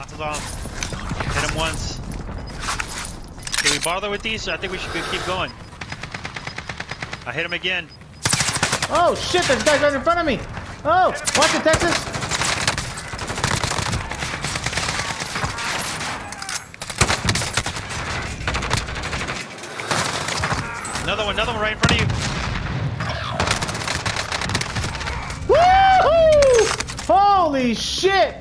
Hostiles on him. Hit him once. Can we bother with these? I think we should keep going. I hit him again. Oh shit, there's guys right in front of me. Oh, watch it, Texas. Another one right in front of you. Woohoo! Holy shit!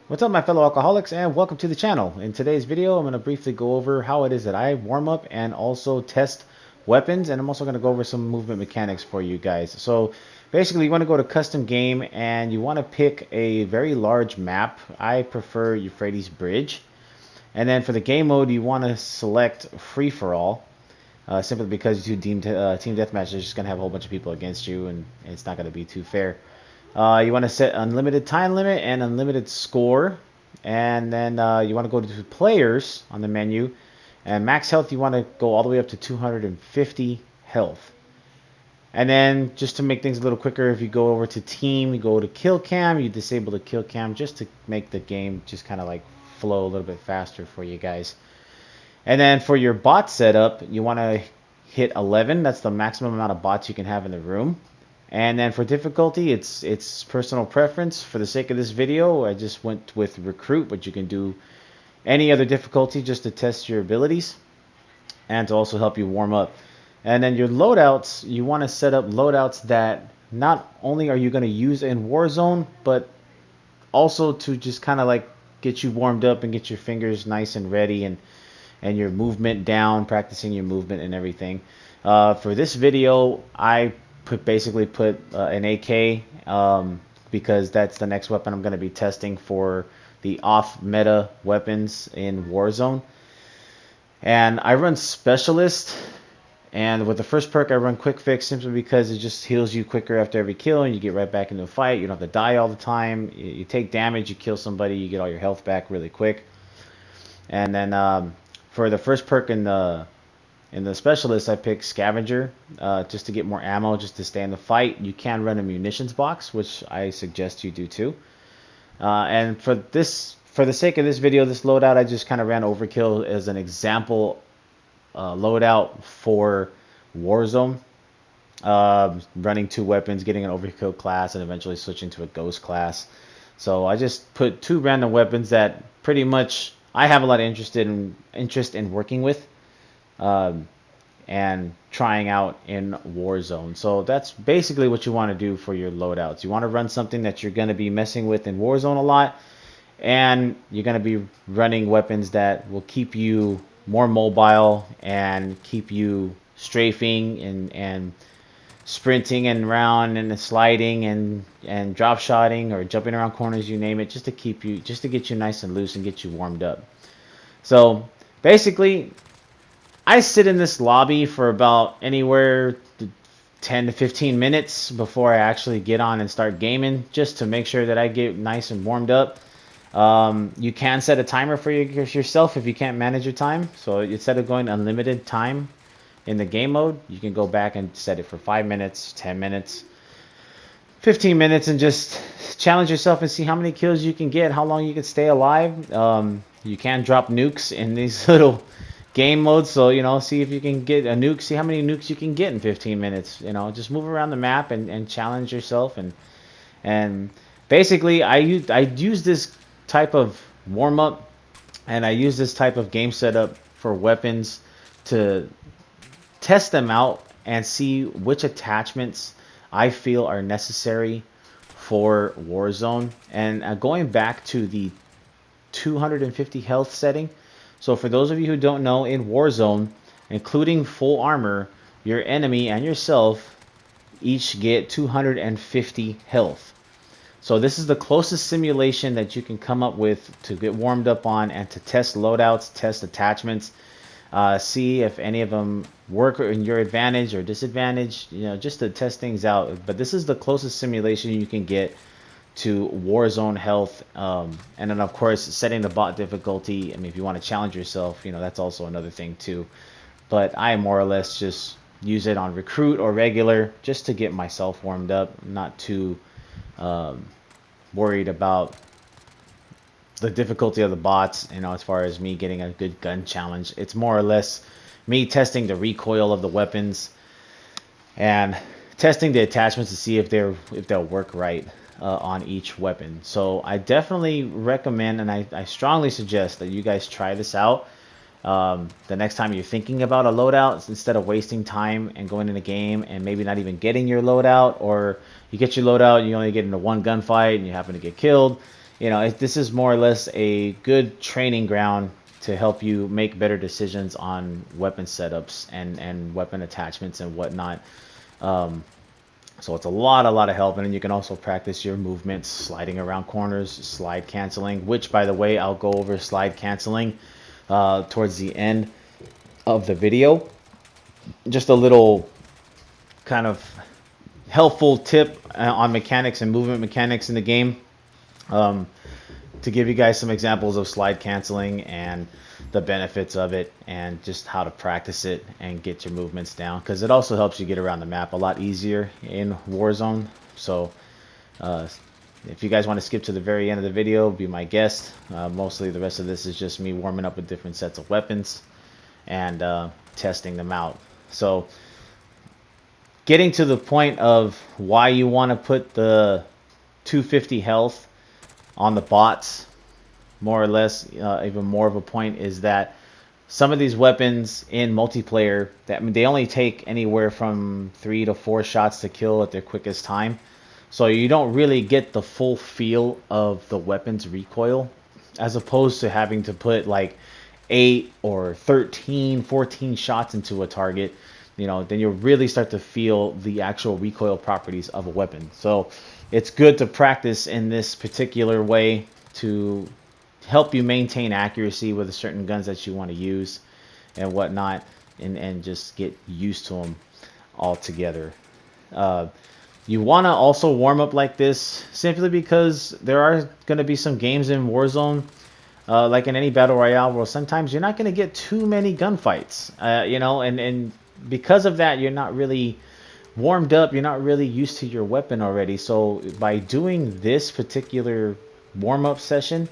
What's up, my fellow alcoholics, and welcome to the channel. In today's video, I'm going to briefly go over how it is that I warm up and also test weapons, and I'm also going to go over some movement mechanics for you guys. So basically, you want to go to custom game and you want to pick a very large map. I prefer Euphrates Bridge. And then for the game mode, you want to select free for all, simply because you do team deathmatch is just going to have a whole bunch of people against you, and it's not going to be too fair. You want to set unlimited time limit and unlimited score, and then you want to go to players on the menu, and max health you want to go all the way up to 250 health. And then just to make things a little quicker, if you go over to team, you go to kill cam, you disable the kill cam just to make the game just kind of like flow a little bit faster for you guys. And then for your bot setup, you want to hit 11. That's the maximum amount of bots you can have in the room. And then for difficulty, it's personal preference. For the sake of this video, I just went with recruit, but you can do any other difficulty just to test your abilities and to also help you warm up. And then your loadouts, you want to set up loadouts that not only are you going to use in Warzone, but also to just kind of like get you warmed up and get your fingers nice and ready and your movement down, practicing your movement and everything. For this video, I basically put an AK because that's the next weapon I'm going to be testing for the off-meta weapons in Warzone. And I run Specialist, and with the first perk I run Quick Fix simply because it just heals you quicker after every kill and you get right back into a fight. You don't have to die all the time. You take damage, you kill somebody, you get all your health back really quick. And then for the first perk in the Specialist, I picked Scavenger just to get more ammo, just to stay in the fight. You can run a munitions box, which I suggest you do too. And for the sake of this video, this loadout, I just kind of ran Overkill as an example loadout for Warzone. Running two weapons, getting an Overkill class, and eventually switching to a Ghost class. So I just put two random weapons that pretty much I have a lot of interest in working with. And trying out in Warzone. So that's basically what you want to do for your loadouts. You want to run something that you're going to be messing with in Warzone a lot, and you're going to be running weapons that will keep you more mobile and keep you strafing and sprinting and around and sliding and drop shotting or jumping around corners, you name it, just to get you nice and loose and get you warmed up. So basically, I sit in this lobby for about anywhere to 10 to 15 minutes before I actually get on and start gaming, just to make sure that I get nice and warmed up. You can set a timer for yourself if you can't manage your time. So instead of going unlimited time in the game mode, you can go back and set it for 5 minutes, 10 minutes, 15 minutes, and just challenge yourself and see how many kills you can get, how long you can stay alive. You can drop nukes in these little game mode, so see if you can get a nuke, see how many nukes you can get in 15 minutes. Just move around the map and challenge yourself, and basically I use this type of warm-up and I use this type of game setup for weapons to test them out and see which attachments I feel are necessary for Warzone. And going back to the 250 health setting, so for those of you who don't know, in Warzone, including full armor, your enemy and yourself each get 250 health. So this is the closest simulation that you can come up with to get warmed up on and to test loadouts, test attachments. see if any of them work in your advantage or disadvantage, just to test things out. But this is the closest simulation you can get to Warzone health, and then of course setting the bot difficulty. I mean, if you want to challenge yourself, that's also another thing too. But I more or less just use it on recruit or regular just to get myself warmed up. I'm not too worried about the difficulty of the bots, as far as me getting a good gun challenge. It's more or less me testing the recoil of the weapons and testing the attachments to see if they'll work right on each weapon. So I definitely recommend, and I strongly suggest that you guys try this out. The next time you're thinking about a loadout, instead of wasting time and going in a game and maybe not even getting your loadout, or you get your loadout and you only get into one gunfight and you happen to get killed. This is more or less a good training ground to help you make better decisions on weapon setups and weapon attachments and whatnot. So it's a lot of help, and then you can also practice your movements, sliding around corners, slide canceling, which, by the way, I'll go over slide canceling towards the end of the video. Just a little kind of helpful tip on mechanics and movement mechanics in the game, to give you guys some examples of slide canceling and the benefits of it, and just how to practice it and get your movements down, because it also helps you get around the map a lot easier in Warzone. So if you guys want to skip to the very end of the video, be my guest. Mostly the rest of this is just me warming up with different sets of weapons and testing them out. So getting to the point of why you want to put the 250 health on the bots, more or less, even more of a point, is that some of these weapons in multiplayer, they only take anywhere from 3 to 4 shots to kill at their quickest time. So you don't really get the full feel of the weapon's recoil, as opposed to having to put like 8 or 13, 14 shots into a target. Then you'll really start to feel the actual recoil properties of a weapon. So it's good to practice in this particular way to help you maintain accuracy with the certain guns that you want to use and whatnot, and just get used to them altogether. You want to also warm up like this simply because there are going to be some games in Warzone, like in any battle royale, where sometimes you're not going to get too many gunfights, and because of that, you're not really warmed up, you're not really used to your weapon already. So by doing this particular warm-up session,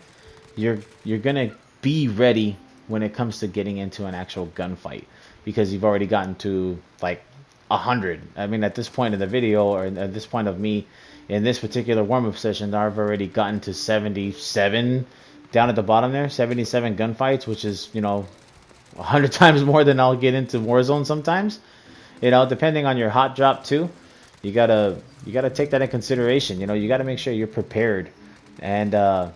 you're gonna be ready when it comes to getting into an actual gunfight, because you've already gotten to like 100. I mean, at this point in the video, or at this point of me in this particular warm-up session, I've already gotten to 77 down at the bottom there, 77 gunfights, which is 100 times more than I'll get into Warzone sometimes. Depending on your hot drop too, you gotta take that in consideration. You gotta make sure you're prepared, and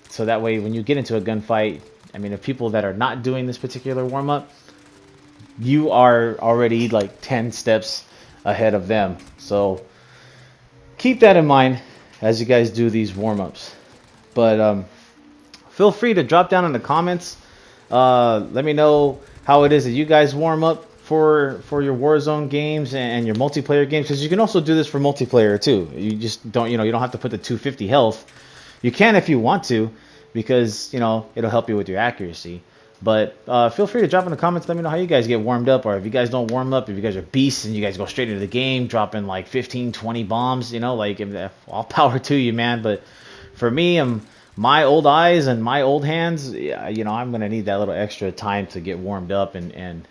so that way when you get into a gunfight, I mean, if people that are not doing this particular warm up, you are already like 10 steps ahead of them. So keep that in mind as you guys do these warm ups. But feel free to drop down in the comments. Let me know how it is that you guys warm up for your Warzone games and your multiplayer games, because you can also do this for multiplayer too. You just don't you don't have to put the 250 health. You can if you want to, because it'll help you with your accuracy. But feel free to drop in the comments. Let me know how you guys get warmed up, or if you guys don't warm up, if you guys are beasts and you guys go straight into the game dropping like 15, 20 bombs. All power to you, man. But for me, my old eyes and my old hands, I'm gonna need that little extra time to get warmed up and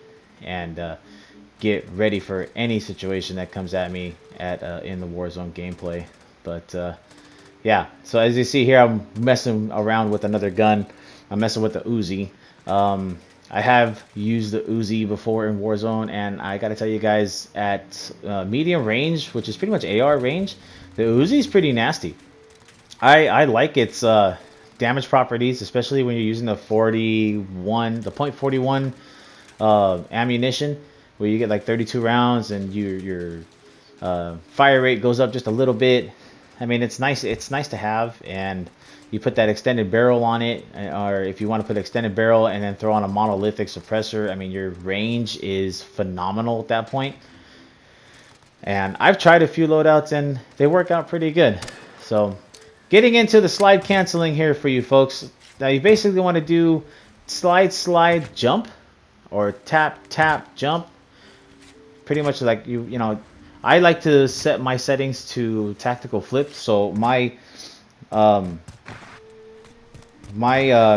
get ready for any situation that comes at me in the Warzone gameplay. But yeah, so as you see here, I'm messing around with another gun. I'm messing with the Uzi. I have used the Uzi before in Warzone, and I gotta tell you guys, at medium range, which is pretty much AR range, the Uzi is pretty nasty. I like its damage properties, especially when you're using the .41 ammunition, where you get like 32 rounds and your fire rate goes up just a little bit. I mean, it's nice. It's nice to have, and you put that extended barrel on it, or if you want to put extended barrel and then throw on a monolithic suppressor, I mean, your range is phenomenal at that point. And I've tried a few loadouts and they work out pretty good. So getting into the slide canceling here for you folks. Now you basically want to do slide, slide, jump, or tap, tap, jump. Pretty much like you know, I like to set my settings to tactical flip. So my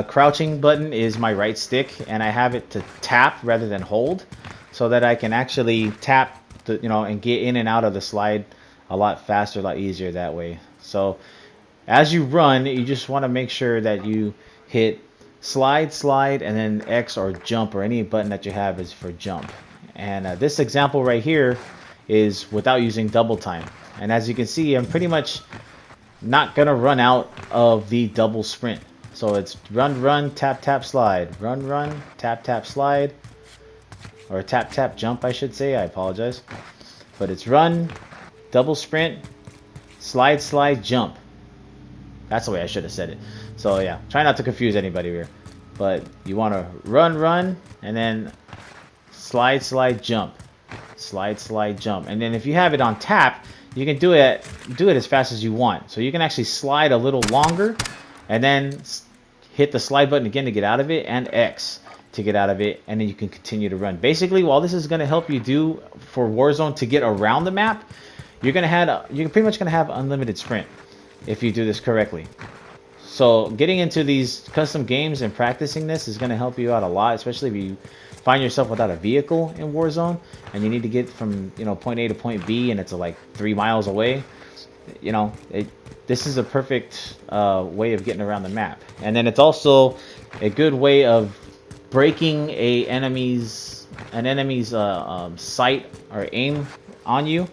crouching button is my right stick, and I have it to tap rather than hold, so that I can actually tap the, you know, and get in and out of the slide a lot faster, a lot easier that way. So as you run, you just want to make sure that you hit slide, slide, and then X or jump, or any button that you have is for jump. And this example right here is without using double time. And as you can see, I'm pretty much not gonna run out of the double sprint. So it's run, run, tap, tap, slide, run, run, tap, tap, slide, or tap, tap, jump, I should say. I apologize, but it's run, double sprint, slide, slide, jump. That's the way I should have said it. So yeah, try not to confuse anybody here. But you want to run, run, and then slide, slide, jump, slide, slide, jump. And then if you have it on tap, you can do it as fast as you want. So you can actually slide a little longer, and then hit the slide button again to get out of it, and X to get out of it, and then you can continue to run. Basically, while this is going to help you do for Warzone to get around the map, you're pretty much gonna have unlimited sprint if you do this correctly. So getting into these custom games and practicing this is going to help you out a lot, especially if you find yourself without a vehicle in Warzone and you need to get from, you know, point A to point B, and it's like 3 miles away. You know, this is a perfect way of getting around the map. And then it's also a good way of breaking an enemy's sight or aim on you.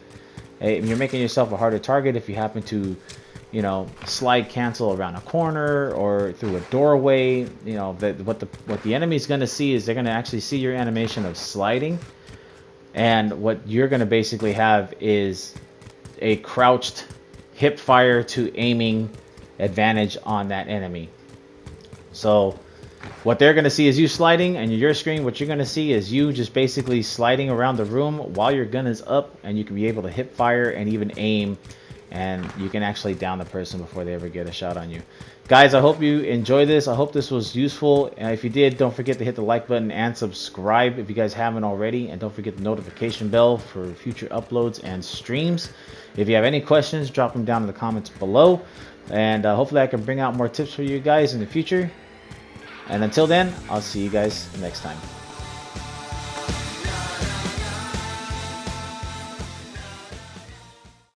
You're making yourself a harder target if you happen to, you know, slide cancel around a corner or through a doorway. You know, what the enemy's going to see is they're going to actually see your animation of sliding, and what you're going to basically have is a crouched hip fire to aiming advantage on that enemy. So what they're going to see is you sliding, and your screen, what you're going to see is you just basically sliding around the room while your gun is up, and you can be able to hip fire and even aim, and you can actually down the person before they ever get a shot on you. Guys, I hope you enjoy this. I hope this was useful. And if you did, don't forget to hit the like button and subscribe if you guys haven't already. And don't forget the notification bell for future uploads and streams. If you have any questions, drop them down in the comments below. And hopefully I can bring out more tips for you guys in the future. And until then, I'll see you guys next time.